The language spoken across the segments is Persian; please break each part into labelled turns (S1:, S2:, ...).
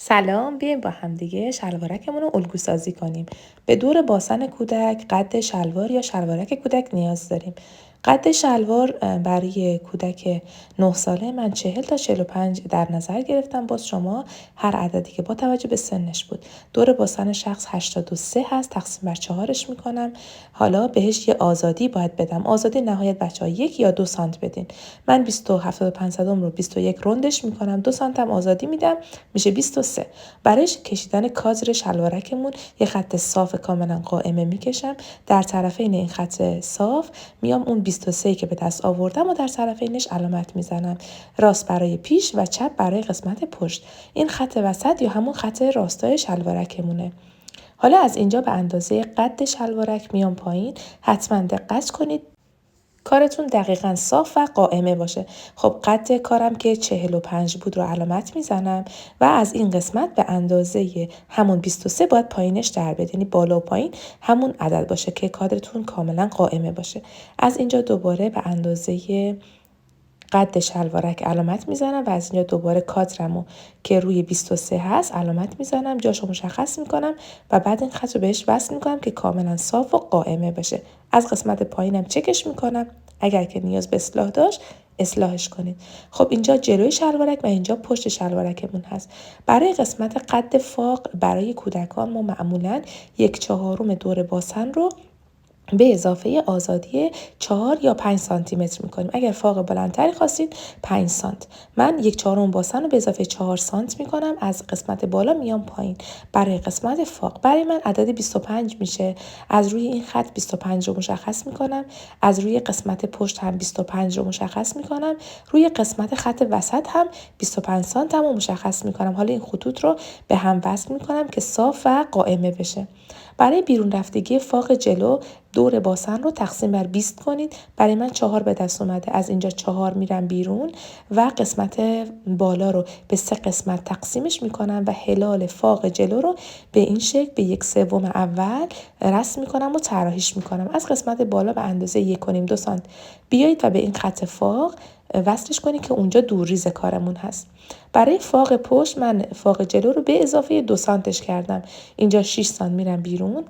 S1: سلام، بیایم با همدیگه شلوارکمون رو الگو سازی کنیم. به دور باسن کودک قد شلوار یا شلوارک کودک نیاز داریم. قد شلوار برای کودک 9 ساله من 40 تا 45 در نظر گرفتم. باز شما هر عددی که با توجه به سنش بود. دور باسن شخص 83 هست، تقسیم بر 4ش میکنم. حالا بهش یه آزادی باید بدم. آزادی نهایت بچه‌ها 1 یا 2 سانت بدین. من 27.5 رو 21 رندش میکنم، 2 سانتم آزادی میدم، میشه 23. برای کشیدن کادر شلوارکمون یه خط صاف کاملا قائمه میکشم. در طرفین این خط صاف میام اون 23 که به دست آوردم و در طرفینش علامت میزنم. راست برای پیش و چپ برای قسمت پشت. این خط وسط یا همون خط راستای شلوارکمونه. حالا از اینجا به اندازه قد شلوارک میام پایین. حتما دقت کنید کارتون دقیقاً صاف و قائمه باشه. خب قد کارم که 45 بود رو علامت میزنم و از این قسمت به اندازه همون 23 باید پایینش در بیاد، یعنی بالا و پایین همون عدد باشه که کادرتون کاملا قائمه باشه. از اینجا دوباره به اندازه قد شلوارک علامت میزنم و از اینجا دوباره کادرمو که روی 23 هست علامت میزنم، جاشو مشخص میکنم و بعد این خط رو بهش وصل میکنم که کاملا صاف و قائمه بشه. از قسمت پایینم چکش میکنم، اگر که نیاز به اصلاح داشت اصلاحش کنید. خب اینجا جلوی شلوارک و اینجا پشت شلوارکمون هست. برای قسمت قد فاق برای کودکان ما معمولا 1/4 دور باسن رو به اضافه آزادی 4 یا 5 سانتی متر میکنیم. اگر فاق بلندتری خواستید 5 سانت. من 1/4 باسن رو به اضافه 4 سانت میکنم. از قسمت بالا میام پایین. برای قسمت فاق برای من عدد 25 میشه. از روی این خط 25 رو مشخص میکنم. از روی قسمت پشت هم 25 رو مشخص میکنم. روی قسمت خط وسط هم 25 سانت هم رو مشخص میکنم. حالا این خطوط رو به هم وصل میکنم که صاف و قائمه بشه. برای بیرون رفتگی فاق جلو دور باسن رو تقسیم بر 20 کنید. برای من 4 به دست اومده. از اینجا 4 میرم بیرون و قسمت بالا رو به 3 قسمت تقسیمش میکنم و هلال فاق جلو رو به این شکل به 1/3 اول رسم میکنم و طراحیش میکنم. از قسمت بالا به اندازه 1.5-2 سانت بیایید و به این خط فاق وصلش کنید که اونجا دورریز کارمون هست. برای فاق پشت من فاق جلو رو به اضافه 2 سانتش کردم. اینجا 6 سانت میرم بیرون.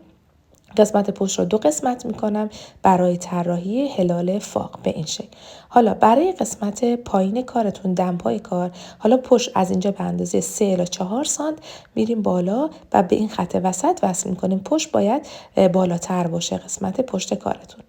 S1: قسمت پشت رو 2 قسمت میکنم برای طراحی هلال فاق به این شکل. حالا برای قسمت پایین کارتون دمپای کار، حالا پشت از اینجا به اندازه 3 الی 4 سانت میریم بالا و به این خط وسط وصل میکنیم. پشت باید بالاتر باشه قسمت پشت کارتون.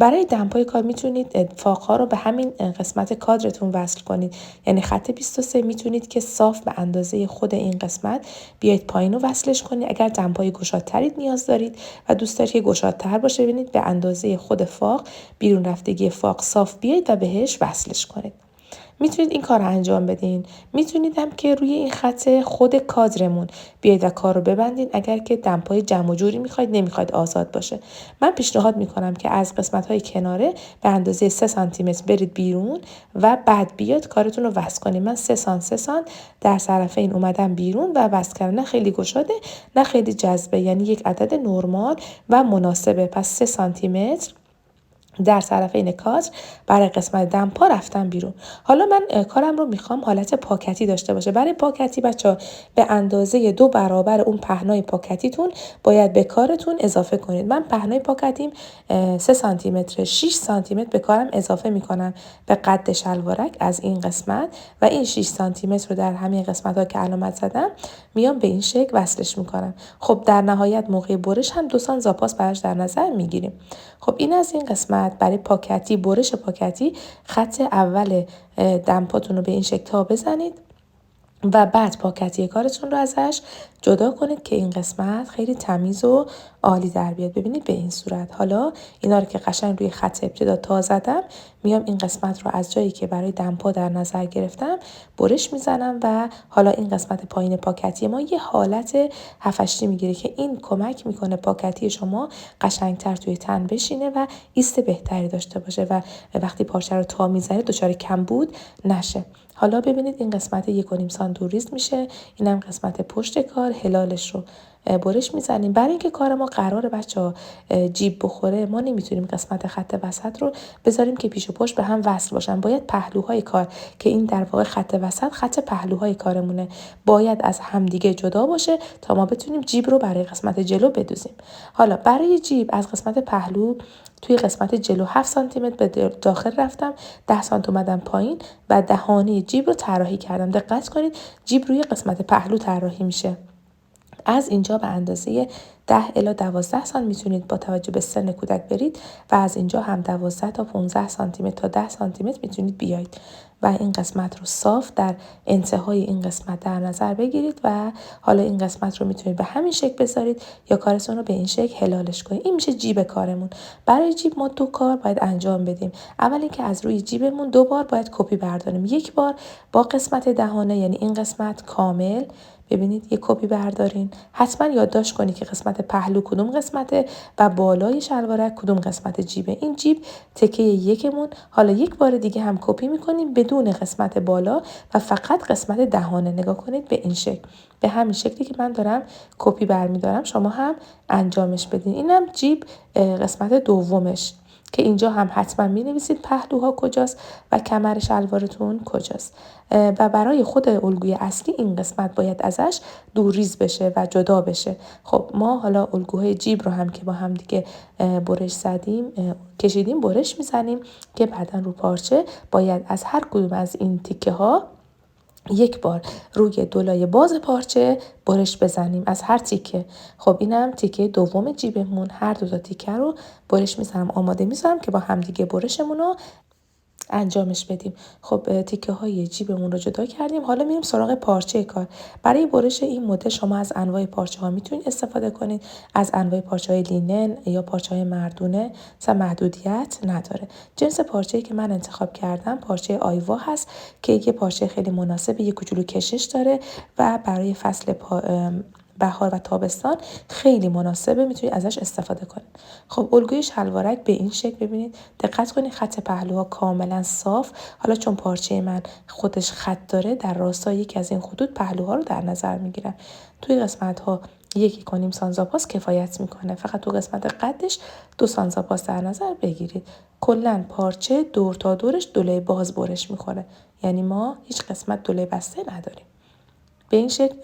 S1: برای دمپای کار میتونید فاق‌ها رو به همین قسمت کادرتون وصل کنید. یعنی خط 23 میتونید که صاف به اندازه خود این قسمت بیاید پایین رو وصلش کنید. اگر دمپای گشادتری نیاز دارید و دوست دارید که گشادتر باشه، ببینید به اندازه خود فاق بیرون رفتگی فاق صاف بیاید و بهش وصلش کنید. میتونید این کار رو انجام بدین. میتونید هم که روی این خط خود کادرمون بیاید و کار رو ببندین اگر که دمپای جمع و جوری میخواید، نمیخواید آزاد باشه. من پیشنهاد میکنم که از قسمت‌های کناره به اندازه 3 سانتی متر برید بیرون و بعد بیاد کارتون رو وصل کنید. من 3 سانت در طرفین اومدم بیرون و وصل کردم. نه خیلی گشاده نه خیلی جذبه، یعنی یک عدد نرمال و مناسبه. پس 3 سانتی متر در طرفین کادر برای قسمت دمپا رفتم بیرون. حالا من کارم رو میخوام حالت پاکتی داشته باشه. برای پاکتی بچه‌ها به اندازه 2 برابر اون پهنای پاکتیتون باید به کارتون اضافه کنید. من پهنای پاکتیم 3 سانتی متر، 6 سانتی متر به کارم اضافه میکنم به قد شلوارک از این قسمت و این 6 سانتی متر رو در همه قسمت‌ها که علامت زدم میام به این شکل وصلش میکنم. خب در نهایت موقع برش هم 2 سانت زاپاس براش در نظر میگیریم. خب این از این قسمت. برای پاکتی، برش پاکتی خط اول دمپاتون رو به این شکل تا بزنید و بعد پاکتی کارتون رو ازش جدا کنید که این قسمت خیلی تمیز و عالی در بیاد. ببینید به این صورت. حالا اینا رو که قشنگ روی خط ابتدا تا زدم میام این قسمت رو از جایی که برای دمپا در نظر گرفتم برش میزنم و حالا این قسمت پایین پاکتی ما یه حالت هفشتی میگیره که این کمک میکنه پاکتی شما قشنگتر توی تن بشینه و ایست بهتری داشته باشه و وقتی پارچه رو تا میزنید دچار کمبود نشه. حالا ببینید این قسمت 1.5 سانت دورریز میشه. اینم قسمت پشت کار. هلالش رو برش میزنیم. برای اینکه کار ما قراره بچه‌ها جیب بخوره، ما نمیتونیم قسمت خط وسط رو بذاریم که پیش و پشت به هم وصل باشن. باید پهلوهای کار که این در واقع خط وسط خط پهلوهای کارمونه باید از همدیگه جدا باشه تا ما بتونیم جیب رو برای قسمت جلو بدوزیم. حالا برای جیب از قسمت پهلو توی قسمت جلو 7 سانتی متر به داخل رفتم، 10 سانتی اومدم پایین و دهانه جیب رو طراحی کردم. دقت کنید جیب روی قسمت پهلو طراحی میشه. از اینجا به اندازه 10 الی 12 سانتی میتونید با توجه به سن کودک برید و از اینجا هم 12 تا 15 سانتی متر تا 10 سانتی متر میتونید بیاید و این قسمت رو صاف در انتهای این قسمت در نظر بگیرید و حالا این قسمت رو میتونید به همین شکل بذارید یا کارتون رو به این شکل هلالش کنید. این میشه جیب کارمون. برای جیب ما 2 کار باید انجام بدیم. اول اینکه از روی جیبمون 2 بار باید کپی برداریم. یک بار با قسمت دهانه یعنی این قسمت کامل، ببینید یه کپی بردارین. حتما یادداشت کنید که قسمت پهلو کدوم قسمته و بالای شلوارک کدوم قسمت جیبه. این جیب تکه یکمون. حالا یک بار دیگه هم کپی میکنیم بدون قسمت بالا و فقط قسمت دهانه. نگاه کنید به این شکل، به همین شکلی که من دارم کپی برمیدارم شما هم انجامش بدین. اینم جیب قسمت دومش که اینجا هم حتما می نویسید پهلوها کجاست و کمر شلوارتون کجاست. و برای خود الگوی اصلی این قسمت باید ازش دوریز بشه و جدا بشه. خب ما حالا الگوهای جیب رو هم که با هم دیگه برش زدیم کشیدیم برش میزنیم که بعدن رو پارچه باید از هر کدوم از این تیکه ها یک بار روی دولای باز پارچه برش بزنیم از هر تیکه. خب اینم تیکه دوم جیبمون. هر دو تا تیکه رو برش میزنم، آماده میذارم که با همدیگه برشمون رو انجامش بدیم. خب تیکه های جیبمون رو جدا کردیم. حالا میریم سراغ پارچه کار. برای برش این مدل شما از انواع پارچه ها میتونید استفاده کنید. از انواع پارچه های لینن یا پارچه های مردونه مثلا محدودیت نداره. جنس پارچه‌ای که من انتخاب کردم پارچه آیوا هست که یه پارچه خیلی مناسبه، یه کوچولو کشش داره و برای فصل بهار و تابستان خیلی مناسبه، میتونید ازش استفاده کنید. خب الگوی شلوارک به این شکل ببینید. دقت کنید خط پهلوها کاملا صاف. حالا چون پارچه من خودش خط داره در راستای یکی از این خطوط پهلوها رو در نظر میگیرم. توی قسمت ها 1.5 سانزاپاس کفایت میکنه. فقط تو قسمت قدش 2 سانزاپاس در نظر بگیرید. کلا پارچه دور تا دورش دوله باز برش میخوره، یعنی ما هیچ قسمت دوله بسته نداریم. به این شکل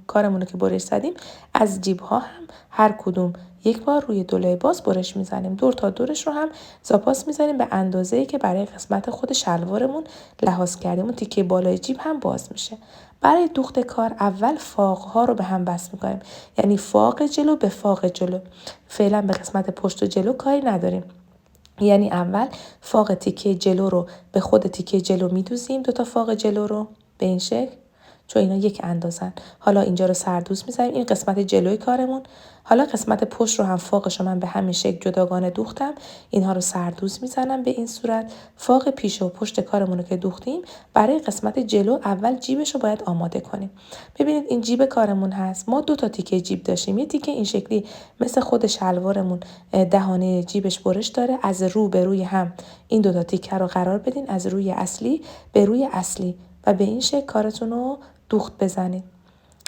S1: کارمون رو که برش زدیم از جیب ها هم هر کدوم یک بار روی دوله باز برش میزنیم. دور تا دورش رو هم زاپاس میزنیم به اندازه‌ای که برای قسمت خود شلوارمون لحاظ کردیم. اون تیکه بالای جیب هم باز میشه. برای دوخت کار اول فاق‌ها رو به هم بس میکنیم، یعنی فاق جلو به فاق جلو. فعلا به قسمت پشت و جلو کاری نداریم. یعنی اول فاق تیکه جلو رو به خود تیکه جلو میدوزیم، 2 تا فاق جلو رو به این شکل، چون اینا یک اندازن. حالا اینجا رو سردوز میزنیم، این قسمت جلوی کارمون. حالا قسمت پشت رو هم فاقش رو من به همین شکل جداگانه دوختم، اینها رو سردوز میزنم به این صورت. فاق پیش و پشت کارمون رو که دوختیم برای قسمت جلو اول جیبش رو باید آماده کنیم. ببینید این جیب کارمون هست. ما 2 تا تیکه جیب داشتیم، یه تیکه این شکلی مثل خود شلوارمون دهانه جیبش برش داره. از رو به روی هم این 2 تا تیکه رو قرار بدین، از روی اصلی به روی اصلی و به این شکل کارتون رو دوخت بزنید.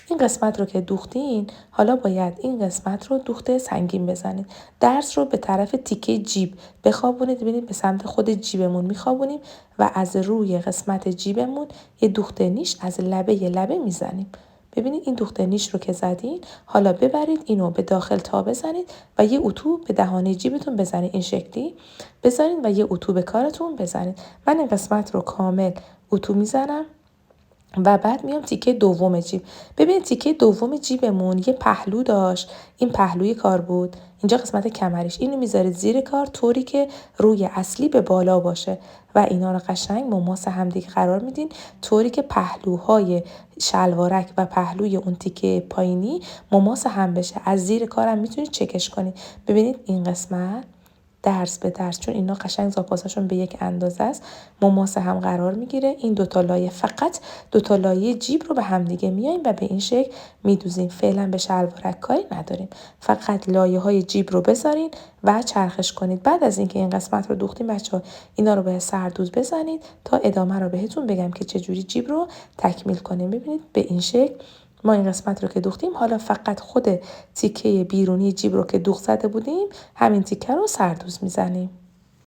S1: این قسمت رو که دوختین حالا باید این قسمت رو دوخت سنگین بزنید. درس رو به طرف تیکه جیب بخوابونید. ببینید به سمت خود جیبمون میخوابونیم و از روی قسمت جیبمون یه دوخت نیش از لبه میزنیم. ببینید این دوخت نیش رو که زدین حالا ببرید اینو به داخل تا بزنید و یه اتو به دهانه جیبتون بزنید. این شکلی بزنید و یه اتو به کارتون بزنید. من این قسمت رو کامل اتو میزنم و بعد میام تیکه دوم جیب. ببینید تیکه دوم جیبمون یه پهلو داشت، این پهلوی کار بود. اینجا قسمت کمرش، اینو میذارید زیر کار طوری که روی اصلی به بالا باشه و اینا رو قشنگ مماس همدیگه قرار میدین طوری که پهلوهای شلوارک و پهلوی اون تیکه پایینی مماس هم بشه. از زیر کارم میتونید چکش کنید. ببینید این قسمت درس به درس، چون اینا قشنگ زاپاساشون به یک اندازه است، مماس هم قرار میگیره. این 2 تا لایه فقط 2 تا لایه جیب رو به هم دیگه میایم و به این شکل میدوزیم. فعلا به شلوارک کاری نداریم، فقط لایه های جیب رو بذارین و چرخش کنید. بعد از اینکه این قسمت رو دوختیم بچه‌ها اینا رو به سردوز بزنید تا ادامه رو بهتون بگم که چجوری جیب رو تکمیل کنیم. ببینید به این شکل ما این قسمت رو که دوختیم، حالا فقط خود تیکه بیرونی جیب رو که دوخت زده بودیم همین تیکه رو سردوز میزنیم.